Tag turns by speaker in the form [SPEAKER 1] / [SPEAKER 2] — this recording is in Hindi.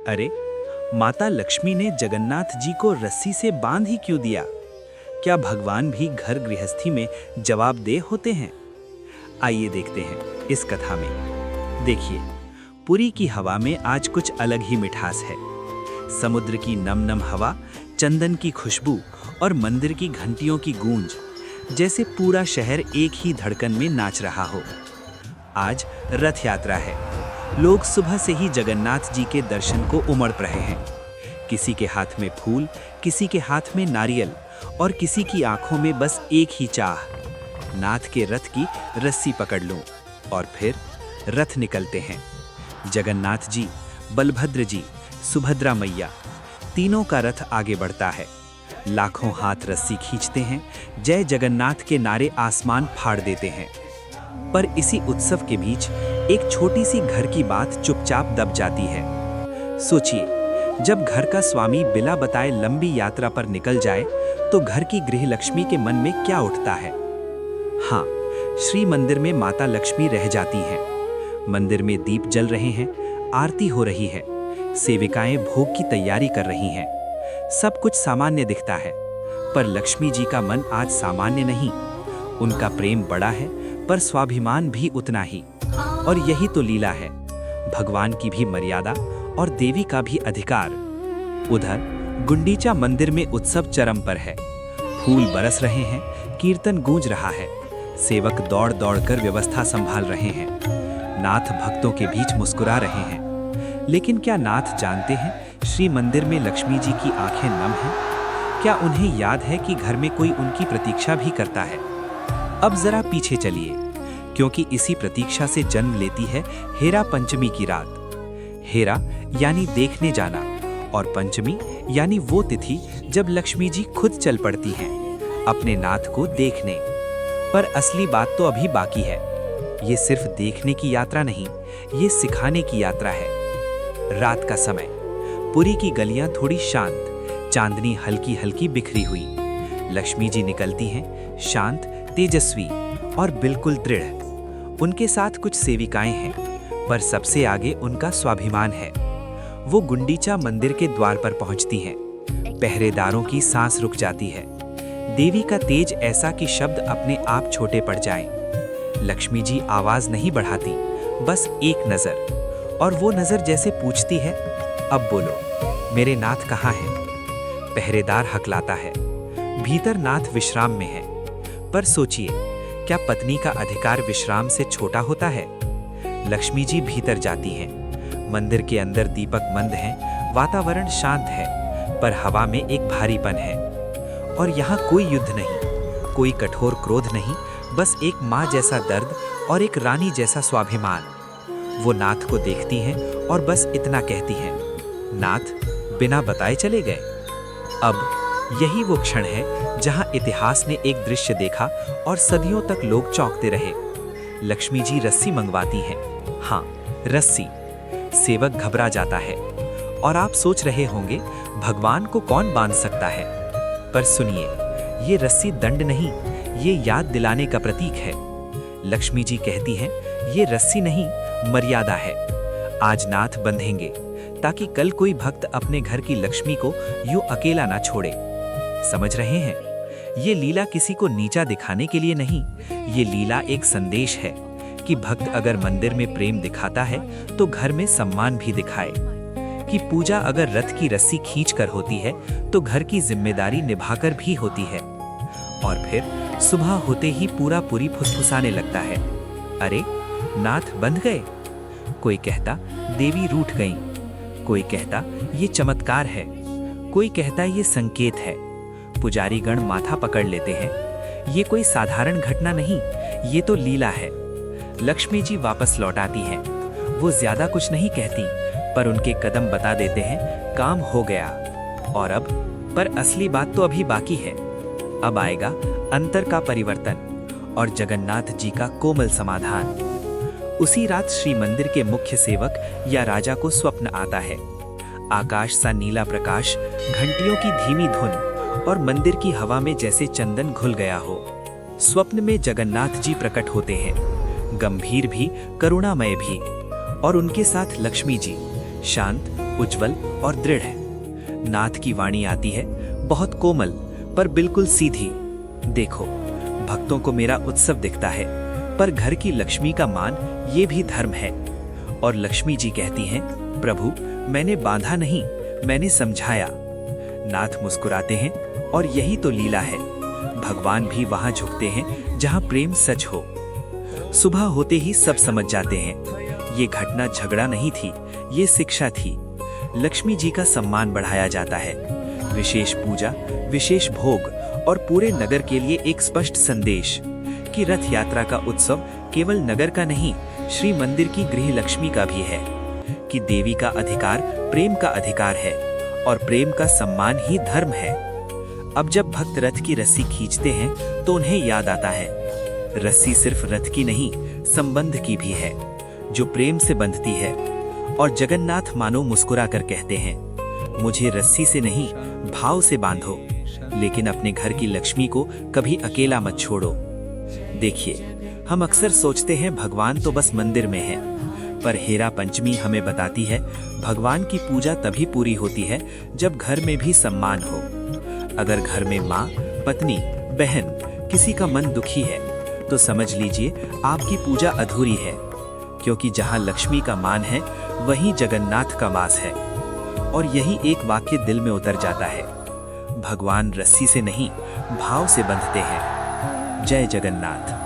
[SPEAKER 1] अरे, माता लक्ष्मी ने जगन्नाथ जी को रस्सी से बांध ही क्यों दिया? क्या भगवान भी घर गृहस्थी में जवाबदेह होते हैं? आइए देखते हैं इस कथा में। देखिए, पुरी की हवा में आज कुछ अलग ही मिठास है। समुद्र की नम-नम हवा, चंदन की खुशबू और मंदिर की घंटियों की गूंज, जैसे पूरा शहर एक ही धड़कन में नाच रहा हो। आज रथ यात्रा है। लोग सुबह से ही जगन्नाथ जी के दर्शन को उमड़ रहे हैं। किसी के हाथ में फूल, किसी के हाथ में नारियल और किसी की आंखों में बस एक ही चाह, नाथ के रथ की रस्सी पकड़ लूं। और फिर रथ निकलते हैं। जगन्नाथ जी, बलभद्र जी, सुभद्रा मैया, तीनों का रथ आगे बढ़ता है। लाखों हाथ रस्सी खींचते हैं, जय जगन्नाथ के नारे आसमान फाड़ देते हैं। पर इसी उत्सव के बीच एक छोटी सी घर की बात चुपचाप दब जाती है। सोचिए, जब घर का स्वामी बिना बताए लंबी यात्रा पर निकल जाए तो घर की गृहलक्ष्मी के मन में क्या उठता है? हाँ, श्री मंदिर में माता लक्ष्मी रह जाती हैं। मंदिर में दीप जल रहे हैं, आरती हो रही है, सेविकाएं भोग की तैयारी कर रही हैं। सब कुछ सामान्य दिखता है, पर लक्ष्मी जी का मन आज सामान्य नहीं। उनका प्रेम बड़ा है, पर स्वाभिमान भी उतना ही। और यही तो लीला है, भगवान की भी मर्यादा और देवी का भी अधिकार। उधर गुंडीचा मंदिर में उत्सव चरम पर है। फूल बरस रहे हैं, कीर्तन गूंज रहा है, सेवक दौड़ दौड़ कर व्यवस्था संभाल रहे हैं। नाथ भक्तों के बीच मुस्कुरा रहे हैं। लेकिन क्या नाथ जानते हैं श्री मंदिर में लक्ष्मी जी की आंखें नम हैं? क्या उन्हें याद है कि घर में कोई उनकी प्रतीक्षा भी करता है? अब जरा पीछे चलिए, क्योंकि इसी प्रतीक्षा से जन्म लेती है हेरा पंचमी की रात। हेरा यानी देखने जाना, और पंचमी यानी वो तिथि जब लक्ष्मी जी खुद चल पड़ती हैं अपने नाथ को देखने। पर असली बात तो अभी बाकी है। ये सिर्फ देखने की यात्रा नहीं, ये सिखाने की यात्रा है। रात का समय, पुरी की गलियां थोड़ी शांत, चांदनी हल्की हल्की बिखरी हुई। लक्ष्मी जी निकलती हैं, शांत, तेजस्वी और बिल्कुल दृढ़। उनके साथ कुछ सेविकाएं हैं, पर सबसे आगे उनका स्वाभिमान है। वो गुंडीचा मंदिर के द्वार पर पहुंचती हैं। पहरेदारों की सांस रुक जाती है। देवी का तेज ऐसा कि शब्द अपने आप छोटे पड़ जाएं। लक्ष्मी जी आवाज नहीं बढ़ाती, बस एक नजर, और वो नजर जैसे पूछती है, अब बोलो, मेरे नाथ कहाँ हैं? पहरेदार हकलाता है। भीतर नाथ विश्राम में है। पर सोचिए, क्या पत्नी का अधिकार विश्राम से छोटा होता है? लक्ष्मी जी भीतर जाती हैं। मंदिर के अंदर दीपक मंद हैं, वातावरण शांत है, पर हवा में एक भारीपन है। और यहाँ कोई युद्ध नहीं, कोई कठोर क्रोध नहीं, बस एक माँ जैसा दर्द और एक रानी जैसा स्वाभिमान। वो नाथ को देखती हैं और बस इतना कहती हैं, नाथ, बिना बताए चले गए। अब यही वो क्षण है जहाँ इतिहास ने एक दृश्य देखा और सदियों तक लोग चौंकते रहे। लक्ष्मी जी रस्सी मंगवाती हैं। हाँ, रस्सी। सेवक घबरा जाता है। और आप सोच रहे होंगे, भगवान को कौन बांध सकता है? पर सुनिए, ये रस्सी दंड नहीं, ये याद दिलाने का प्रतीक है। लक्ष्मी जी कहती हैं, ये रस्सी नहीं, मर्यादा है। आज नाथ बंधेंगे, ताकि कल कोई भक्त अपने घर की लक्ष्मी को यूं अकेला ना छोड़े। समझ रहे हैं? ये लीला किसी को नीचा दिखाने के लिए नहीं, ये लीला एक संदेश है कि भक्त अगर मंदिर में प्रेम दिखाता है तो घर में सम्मान भी दिखाए। कि पूजा अगर रथ की रस्सी खींचकर होती है तो घर की जिम्मेदारी निभाकर भी होती है। और फिर सुबह होते ही पूरा पुरी फुसफुसाने लगता है, अरे, नाथ बंध गए। कोई कहता देवी रूठ गईं, कोई कहता ये चमत्कार है, कोई कहता ये संकेत है। पुजारी गण माथा पकड़ लेते हैं, ये कोई साधारण घटना नहीं, ये तो लीला है। लक्ष्मी जी वापस लौट आती हैं। वो ज्यादा कुछ नहीं कहती, पर उनके कदम बता देते हैं, काम हो गया। और अब, पर असली बात तो अभी बाकी है। अब आएगा अंतर का परिवर्तन और जगन्नाथ जी का कोमल समाधान। उसी रात श्री मंदिर के मुख्य सेवक या राजा को स्वप्न आता है। आकाश सा नीला प्रकाश, घंटियों की धीमी धुन और मंदिर की हवा में जैसे चंदन घुल गया हो। स्वप्न में जगन्नाथ जी प्रकट होते हैं, गंभीर भी, करुणामय भी, और उनके साथ लक्ष्मी जी, शांत, उज्जवल और दृढ़ है। नाथ की वाणी आती है, बहुत कोमल पर बिल्कुल सीधी। देखो, भक्तों को मेरा उत्सव दिखता है, पर घर की लक्ष्मी का मान ये भी धर्म है। और लक्ष्मी जी कहती हैं, प्रभु मैंने बांधा नहीं, मैंने समझाया। नाथ मुस्कुराते हैं और यही तो लीला है। भगवान भी वहां झुकते हैं जहां प्रेम सच हो। सुबह होते ही सब समझ जाते हैं, ये घटना झगड़ा नहीं थी, ये शिक्षा थी। लक्ष्मी जी का सम्मान बढ़ाया जाता है। विशेष पूजा, विशेष भोग और पूरे नगर के लिए एक स्पष्ट संदेश कि रथ यात्रा का उत्सव केवल नगर का नहीं, श्री मंदिर की गृह लक्ष्मी का भी है। कि देवी का अधिकार प्रेम का अधिकार है और प्रेम का सम्मान ही धर्म है। अब जब भक्त रथ की रस्सी खींचते हैं तो उन्हें याद आता है, रस्सी सिर्फ रथ की नहीं, संबंध की भी है, जो प्रेम से बंधती है। और जगन्नाथ मानो मुस्कुरा कर कहते हैं, मुझे रस्सी से नहीं, भाव से बांधो, लेकिन अपने घर की लक्ष्मी को कभी अकेला मत छोड़ो। देखिए, हम अक्सर सोचते हैं भगवान तो बस मंदिर में है, पर हेरा पंचमी हमें बताती है भगवान की पूजा तभी पूरी होती है जब घर में भी सम्मान हो। अगर घर में माँ, पत्नी, बहन किसी का मन दुखी है तो समझ लीजिए आपकी पूजा अधूरी है, क्योंकि जहाँ लक्ष्मी का मान है वहीं जगन्नाथ का वास है। और यही एक वाक्य दिल में उतर जाता है, भगवान रस्सी से नहीं, भाव से बंधते हैं। जय जगन्नाथ।